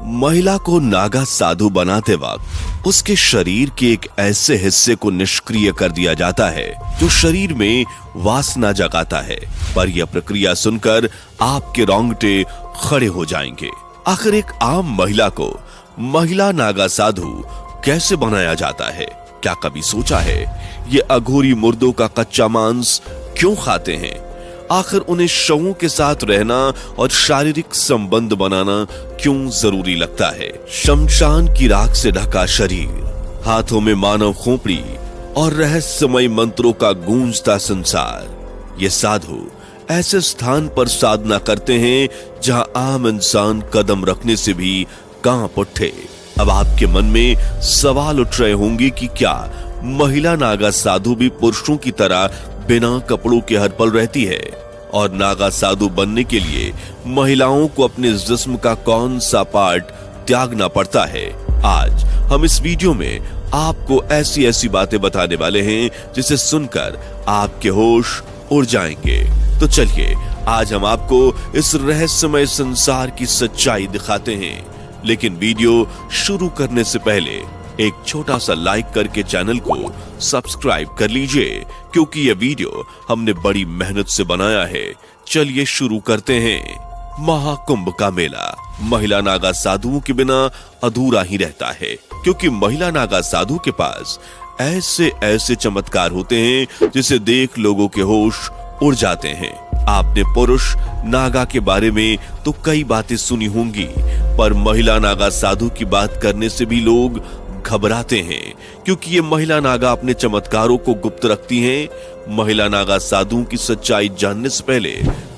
महिला को नागा साधु बनाते वक्त उसके शरीर के एक ऐसे हिस्से को निष्क्रिय कर दिया जाता है जो शरीर में वासना जगाता है। पर यह प्रक्रिया सुनकर आपके रोंगटे खड़े हो जाएंगे। आखिर एक आम महिला को महिला नागा साधु कैसे बनाया जाता है? क्या कभी सोचा है ये अघोरी मुर्दों का कच्चा मांस क्यों खाते हैं? आखिर उन्हें शवों के साथ रहना और शारीरिक संबंध बनाना क्यों जरूरी लगता है? शमशान की राख से ढका शरीर, हाथों में मानव खोपड़ी और रहस्यमय मंत्रों का गूंजता संसार। ये साधु ऐसे स्थान पर साधना करते हैं जहां आम इंसान कदम रखने से भी कांप उठे। अब आपके मन में सवाल उठ रहे होंगे कि क्या महिला नागा साधु भी पुरुषों की तरह बिना कपड़ों के हर पल रहती है? और नागा साधु बनने के लिए महिलाओं को अपने जिस्म का कौन सा पार्ट त्यागना पड़ता है? आज हम इस वीडियो में आपको ऐसी ऐसी बातें बताने वाले हैं जिसे सुनकर आपके होश उड़ जाएंगे। तो चलिए आज हम आपको इस रहस्यमय संसार की सच्चाई दिखाते हैं। लेकिन वीडियो शुरू करने से पहले एक छोटा सा लाइक करके चैनल को सब्सक्राइब कर लीजिए, क्योंकि यह वीडियो हमने बड़ी मेहनत से बनाया है। चलिए शुरू करते हैं। महाकुंभ का मेला महिला नागा साधुओं के बिना अधूरा ही रहता है, क्योंकि महिला नागा साधु के पास ऐसे ऐसे चमत्कार होते हैं जिसे देख लोगों के होश उड़ जाते हैं। आपने पुरुष नागा के बारे में तो कई बातें सुनी होंगी, पर महिला नागा साधु की बात करने से भी लोग घबराते हैं, क्योंकि ये महिला नागा अपने चमत्कारों को गुप्त रखती हैं। महिला नागा साधुओं की सच्चाई जानने से पहले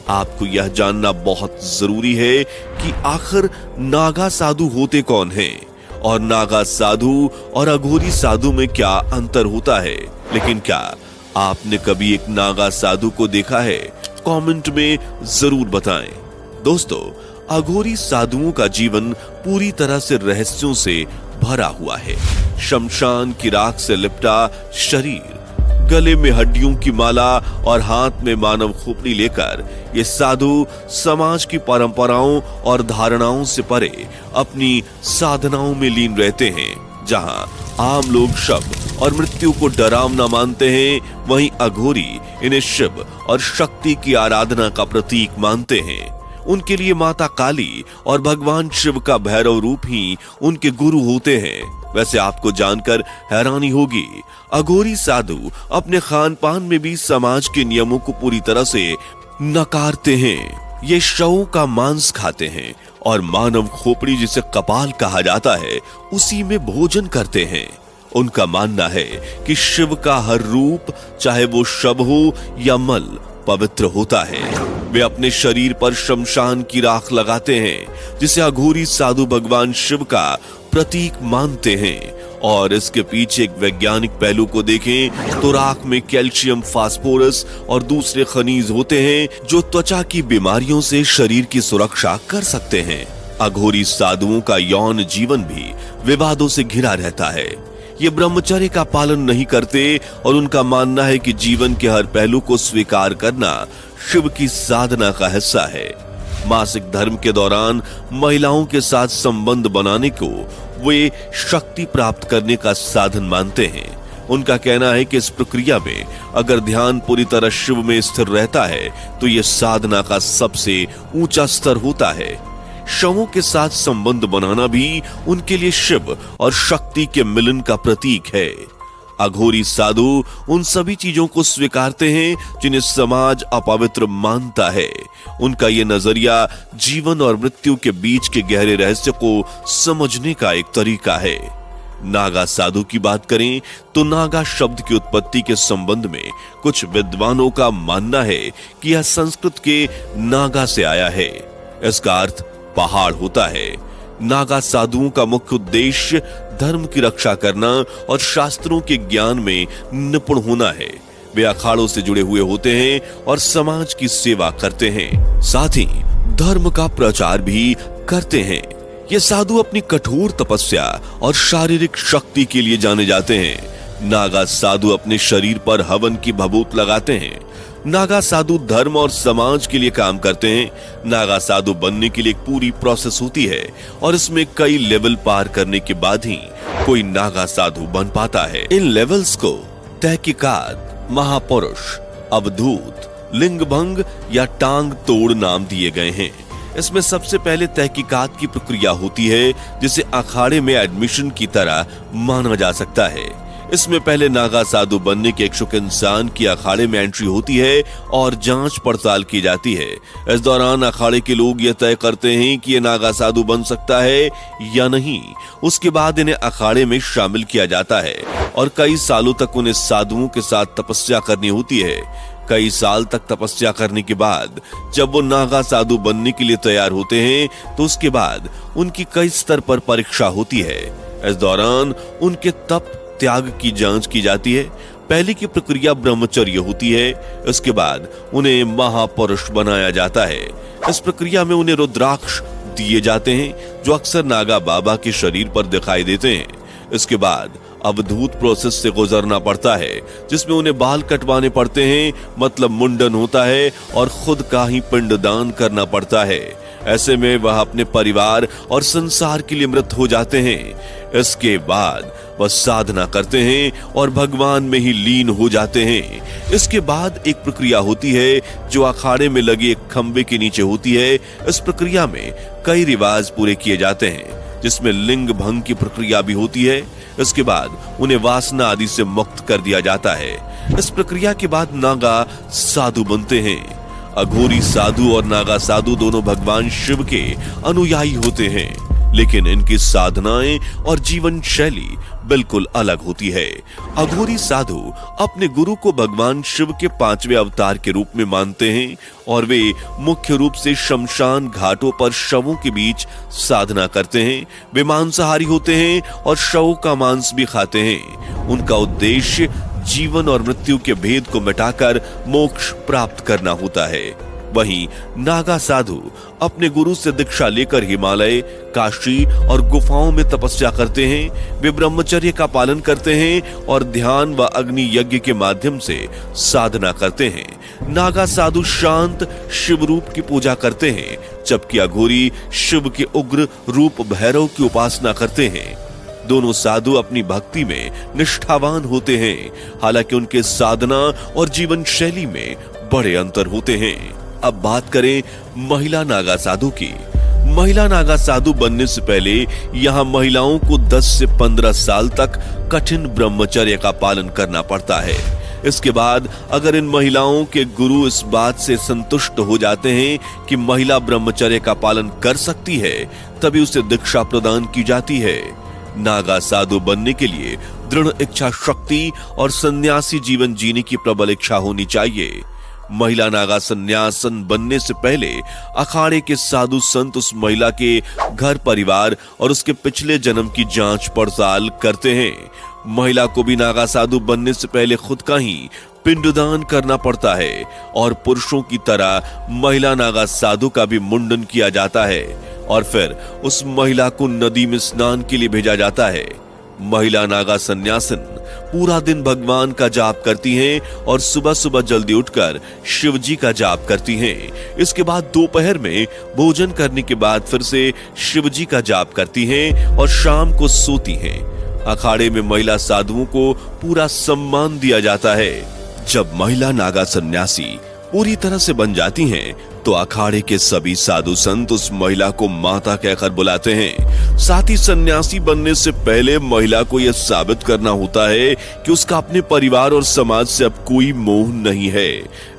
आपको यह जानना बहुत जरूरी है कि आखिर नागा साधु होते कौन हैं और नागा साधु और अघोरी साधु में क्या अंतर होता है। लेकिन क्या आपने कभी एक नागा साधु को देखा है? कमेंट में जरूर बताएं। दोस्तों, अघोरी साधुओं का जीवन पूरी तरह से रहस्यों से भरा हुआ है। शमशान की राख से लिपटा शरीर, गले में हड्डियों की माला और हाथ में मानव खोपड़ी लेकर ये साधु समाज की परंपराओं और धारणाओं से परे अपनी साधनाओं में लीन रहते हैं। जहां आम लोग शव और मृत्यु को डरावना मानते हैं, वहीं अघोरी इन्हें शिव और शक्ति की आराधना का प्रतीक मानते हैं। उनके लिए माता काली और भगवान शिव का भैरव रूप ही उनके गुरु होते हैं। वैसे आपको जानकर हैरानी होगी, अघोरी साधु अपने खान पान में भी समाज के नियमों को पूरी तरह से नकारते हैं। ये शवों का मांस खाते हैं और मानव खोपड़ी, जिसे कपाल कहा जाता है, उसी में भोजन करते हैं। उनका मानना है कि शिव का हर रूप, चाहे वो शव हो या मल, पवित्र होता है। वे अपने शरीर पर शमशान की राख लगाते हैं, जिसे अघोरी साधु भगवान शिव का प्रतीक मानते हैं। और इसके पीछे एक वैज्ञानिक पहलू को देखें तो राख में कैल्शियम, फास्फोरस और दूसरे खनिज होते हैं जो त्वचा की बीमारियों से शरीर की सुरक्षा कर सकते हैं। अघोरी साधुओं का यौन जीवन भी विवादों से घिरा रहता है। ये ब्रह्मचर्य का पालन नहीं करते और उनका मानना है कि जीवन के हर पहलू को स्वीकार करना शिव की साधना का हिस्सा है। मासिक धर्म के दौरान महिलाओं के साथ संबंध बनाने को वे शक्ति प्राप्त करने का साधन मानते हैं। उनका कहना है कि इस प्रक्रिया में अगर ध्यान पूरी तरह शिव में स्थिर रहता है तो यह साधना का सबसे ऊंचा स्तर होता है। शवों के साथ संबंध बनाना भी उनके लिए शिव और शक्ति के मिलन का प्रतीक है। अघोरी साधु उन सभी चीजों को स्वीकारते हैं जिन्हें समाज अपवित्र मानता है। उनका यह नजरिया जीवन और मृत्यु के बीच के गहरे रहस्य को समझने का एक तरीका है। नागा साधु की बात करें तो नागा शब्द की उत्पत्ति के संबंध में कुछ विद्वानों का मानना है कि यह संस्कृत के नागा से आया है। इसका अर्थ पहाड़ होता है। नागा साधुओं का मुख्य उद्देश्य धर्म की रक्षा करना और शास्त्रों के ज्ञान में निपुण होना है। वे अखाड़ों से जुड़े हुए होते हैं और समाज की सेवा करते हैं, साथ ही धर्म का प्रचार भी करते हैं। ये साधु अपनी कठोर तपस्या और शारीरिक शक्ति के लिए जाने जाते हैं। नागा साधु अपने शरीर पर हवन की भभूत लगाते हैं, नागा साधु धर्म और समाज के लिए काम करते हैं। नागा साधु बनने के लिए एक पूरी प्रोसेस होती है और इसमें कई लेवल पार करने के बाद ही कोई नागा साधु बन पाता है। इन लेवल्स को तहकीकात, महापुरुष, अवधूत, लिंगभंग या टांग तोड़ नाम दिए गए हैं। इसमें सबसे पहले तहकीकात की प्रक्रिया होती है, जिसे अखाड़े में एडमिशन की तरह माना जा सकता है। इसमें पहले नागा साधु बनने के इच्छुक इंसान की अखाड़े में एंट्री होती है और जांच पड़ताल की जाती है। इस दौरान अखाड़े के लोग यह तय करते हैं कि ये नागा साधु बन सकता है या नहीं। उसके बाद इन्हें अखाड़े में शामिल किया जाता है और कई सालों तक उन्हें साधुओं के साथ तपस्या करनी होती है। कई साल तक तपस्या करने के बाद जब वो नागा साधु बनने के लिए तैयार होते हैं तो उसके बाद उनकी कई स्तर पर परीक्षा होती है। इस दौरान उनके तप त्याग की जांच की जाती है। पहले की प्रक्रिया ब्रह्मचर्य होती है। इसके बाद उन्हें महापुरुष बनाया जाता है। इस प्रक्रिया में उन्हें रुद्राक्ष दिए जाते हैं जो अक्सर नागा बाबा के शरीर पर दिखाई देते हैं। इसके बाद अवधूत प्रोसेस से गुजरना पड़ता है, जिसमें उन्हें बाल कटवाने पड़ते हैं, मतलब मुंडन होता है और खुद का ही पिंडदान करना पड़ता है। ऐसे में वह अपने परिवार और संसार के लिए मृत हो जाते हैं। इसके बाद वह साधना करते हैं और भगवान में ही लीन हो जाते हैं। इसके बाद एक प्रक्रिया होती है जो अखाड़े में लगे एक खंबे के नीचे होती है। इस प्रक्रिया में कई रिवाज पूरे किए जाते हैं, जिसमें लिंग भंग की प्रक्रिया भी होती है। इसके बाद उन्हें वासना आदि से मुक्त कर दिया जाता है। इस प्रक्रिया के बाद नागा साधु बनते हैं। अघोरी साधु और नागा साधु दोनों भगवान शिव के अनुयायी होते हैं, लेकिन इनकी साधनाएं और जीवन शैली बिल्कुल अलग होती है। अघोरी साधु अपने गुरु को भगवान शिव के 5वें अवतार के रूप में मानते हैं और वे मुख्य रूप से शमशान घाटों पर शवों के बीच साधना करते हैं। वे मांसाहारी होते हैं और शवों का मांस भी खाते हैं। उनका उद्देश्य जीवन और मृत्यु के भेद को मिटाकर मोक्ष प्राप्त करना होता है। वहीं नागा साधु अपने गुरु से दीक्षा लेकर हिमालय, काशी और गुफाओं में तपस्या करते हैं। वे ब्रह्मचर्य का पालन करते हैं और ध्यान व अग्नि यज्ञ के माध्यम से साधना करते हैं। नागा साधु शांत शिव रूप की पूजा करते हैं, जबकि अघोरी शिव के उग्र रूप भैरव की उपासना करते हैं। दोनों साधु अपनी भक्ति में निष्ठावान होते हैं, हालांकि उनके साधना और जीवन शैली में बड़े अंतर होते हैं। अब बात करें महिला नागा साधु की। महिला नागा साधु बनने से पहले यहाँ महिलाओं को 10 से 15 साल तक कठिन ब्रह्मचर्य का पालन करना पड़ता है। इसके बाद अगर इन महिलाओं के गुरु इस बात से संतुष्ट हो जाते हैं कि महिला ब्रह्मचर्य का पालन कर सकती है, तभी उसे दीक्षा प्रदान की जाती है। नागा साधु बनने के लिए दृढ़ इच्छा शक्ति और सन्यासी जीवन जीने की प्रबल इच्छा होनी चाहिए। महिला नागा सन्यासन बनने से पहले अखाड़े के साधु संत उस महिला के घर परिवार और उसके पिछले जन्म की जांच पड़ताल करते हैं। महिला को भी नागा साधु बनने से पहले खुद का ही पिंडदान करना पड़ता है और पुरुषों की तरह महिला नागा साधु का भी मुंडन किया जाता है और फिर उस महिला को नदी में स्नान के लिए भेजा जाता है। महिला नागा सन्यासिन पूरा दिन भगवान का जाप करती हैं और सुबह सुबह जल्दी उठकर शिव जी का जाप करती हैं। इसके बाद दोपहर में भोजन करने के बाद फिर से शिव जी का जाप करती हैं और शाम को सोती हैं। अखाड़े में महिला साधुओं को पूरा सम्मान दिया जाता है। जब महिला नागा सन्यासी पूरी तरह से बन जाती हैं, तो अखाड़े के सभी साधु संत उस महिला को माता कहकर बुलाते हैं। साथ ही सन्यासी बनने से पहले महिला को यह साबित करना होता है कि उसका अपने परिवार और समाज से अब कोई मोह नहीं है।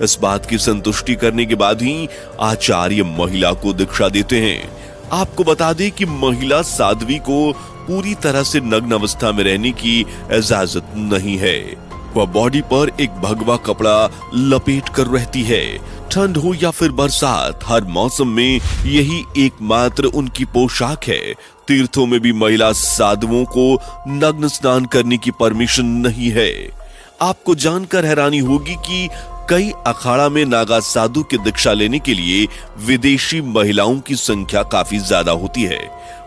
इस बात की संतुष्टि करने के बाद ही आचार्य महिला को दीक्षा देते हैं। आपको बता दें कि महिला साध्वी को पूरी तरह से नग्न अवस्था में रहने की इजाजत नहीं है। वह बॉडी पर एक भगवा कपड़ा लपेट कर रहती है। ठंड हो या फिर बरसात, हर मौसम में यही एकमात्र उनकी पोशाक है। तीर्थों में भी महिला साधुओं को नग्न स्नान करने की परमिशन नहीं है। आपको जानकर हैरानी होगी कि कई अखाड़ा में नागा साधु की दीक्षा लेने के लिए विदेशी महिलाओं की संख्या काफी ज्यादा होती है।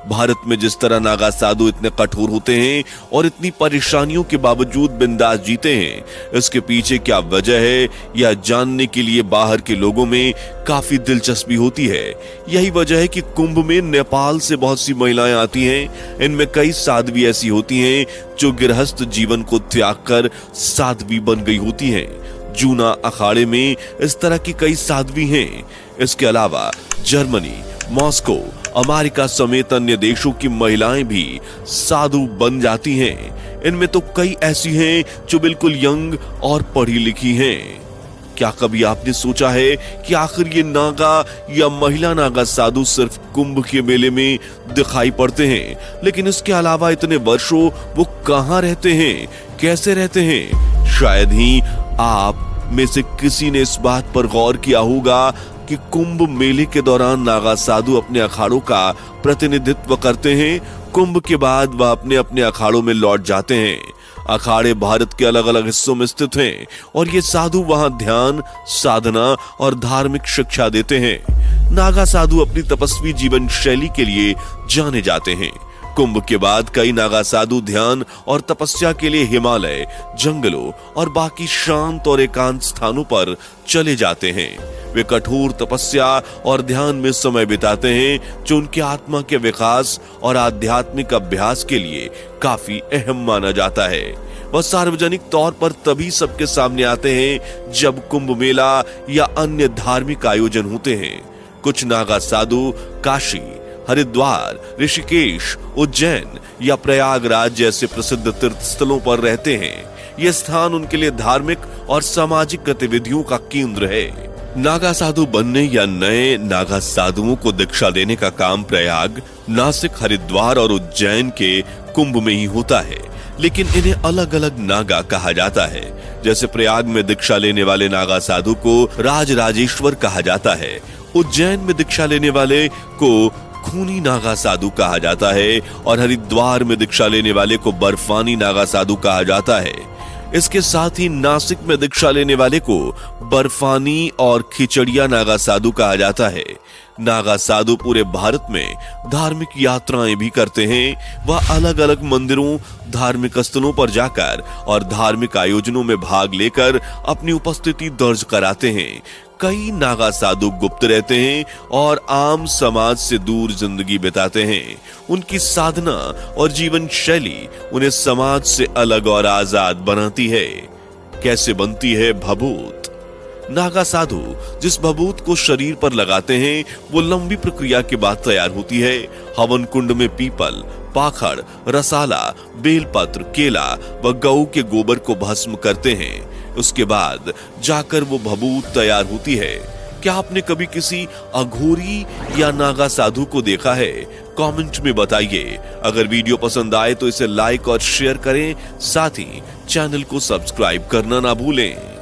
भारत में जिस तरह नागा साधु इतने कठोर होते हैं और इतनी परेशानियों के बावजूद बिंदास जीते हैं, इसके पीछे क्या वजह है यह जानने के लिए बाहर के लोगों में काफी दिलचस्पी होती है। यही वजह है कि कुंभ में नेपाल से बहुत सी महिलाएं आती हैं। इनमें कई साध्वी ऐसी होती हैं जो गृहस्थ जीवन को त्याग कर साध्वी बन गई होती हैं। जूना अखाड़े में इस तरह की कई साध्वी हैं। इसके अलावा जर्मनी, मॉस्को, अमेरिका समेत अन्य देशों की महिलाएं भी साधु बन जाती हैं। इनमें तो कई ऐसी हैं जो बिल्कुल यंग और पढ़ी लिखी हैं। क्या कभी आपने सोचा है कि आखिर ये नागा या महिला नागा साधु सिर्फ कुंभ के मेले में दिखाई पड़ते हैं, लेकिन इसके अलावा इतने वर्षों वो कहां रहते हैं, कैसे रहते हैं? शायद ही आप में से किसी ने इस बात पर गौर किया होगा कि कुंभ मेले के दौरान नागा साधु अपने अखाड़ों का प्रतिनिधित्व करते हैं। कुंभ के बाद वह अपने अपने अखाड़ों में लौट जाते हैं। अखाड़े भारत के अलग अलग हिस्सों में स्थित हैं और ये साधु वहां ध्यान, साधना और धार्मिक शिक्षा देते हैं। नागा साधु अपनी तपस्वी जीवन शैली के लिए जाने जाते हैं। कुंभ के बाद कई नागा साधु ध्यान और तपस्या के लिए हिमालय, जंगलों और बाकी शांत और एकांत स्थानों पर चले जाते हैं। वे कठोर तपस्या और ध्यान में समय बिताते हैं, जो उनके आत्मा के विकास और आध्यात्मिक अभ्यास के लिए काफी अहम माना जाता है। वह सार्वजनिक तौर पर तभी सबके सामने आते हैं जब कुंभ मेला या अन्य धार्मिक आयोजन होते हैं। कुछ नागा साधु काशी, हरिद्वार, ऋषिकेश, उज्जैन या प्रयागराज जैसे प्रसिद्ध तीर्थ स्थलों पर रहते हैं। यह स्थान उनके लिए धार्मिक और सामाजिक गतिविधियों का केंद्र है। नागा साधु बनने या नए नागा साधुओं को दीक्षा देने का काम प्रयाग, नासिक, हरिद्वार और उज्जैन के कुंभ में ही होता है, लेकिन इन्हें अलग अलग नागा कहा जाता है। जैसे प्रयाग में दीक्षा लेने वाले नागा साधु को राजराजेश्वर कहा जाता है। उज्जैन में दीक्षा लेने वाले को खूनी नागा साधु कहा जाता है और हरिद्वार में दीक्षा लेने वाले को बर्फानी नागा साधु कहा जाता है। इसके साथ ही नासिक में दीक्षा लेने वाले को बर्फानी और खिचड़िया नागा साधु कहा जाता है। नागा साधु पूरे भारत में धार्मिक यात्राएं भी करते हैं। वह अलग अलग मंदिरों, धार्मिक स्थलों पर जाकर और धार्मिक आयोजनों में भाग लेकर अपनी उपस्थिति दर्ज कराते हैं। कई नागा साधु गुप्त रहते हैं और आम समाज से दूर जिंदगी बिताते हैं। उनकी साधना और जीवन शैली उन्हें समाज से अलग और आजाद बनाती है। कैसे बनती है भभूत? नागा साधु जिस भभूत को शरीर पर लगाते हैं वो लंबी प्रक्रिया के बाद तैयार होती है। हवन कुंड में पीपल, पाखड़, रसाला, बेलपत्र, केला व गऊ के गोबर को भस्म करते हैं। उसके बाद जाकर वो भभूत तैयार होती है। क्या आपने कभी किसी अघोरी या नागा साधु को देखा है? कमेंट में बताइए। अगर वीडियो पसंद आए तो इसे लाइक और शेयर करें, साथ ही चैनल को सब्सक्राइब करना ना भूलें।